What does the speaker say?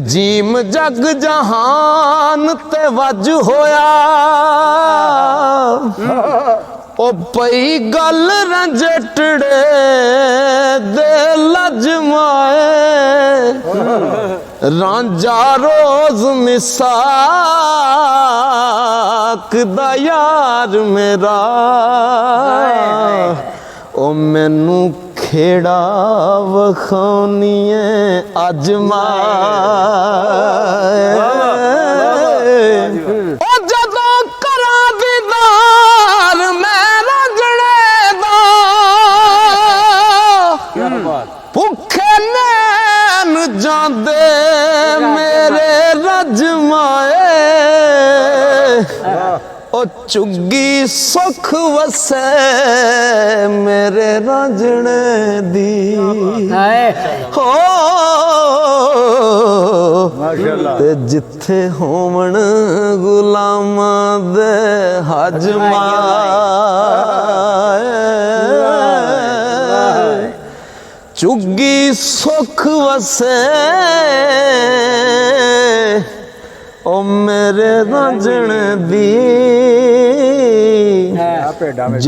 gym जग जहान ते वज होया ओ पई गल रंजटड़े दे लजमाए रांझा रोज मिसाक दा यार मेरा ओ मैनू खेड़ा वखाउनीए अज ओ जदों करा दीदार मैं रजड़े दा भुखे नैन जांदे मेरे रजमाए ओ चुगी सुख वसे मेरे रांझणे दी हो ते जिथे होवन गुलामां दे हजमा चुगी सुख वसे ओ मेरे रांझणे दी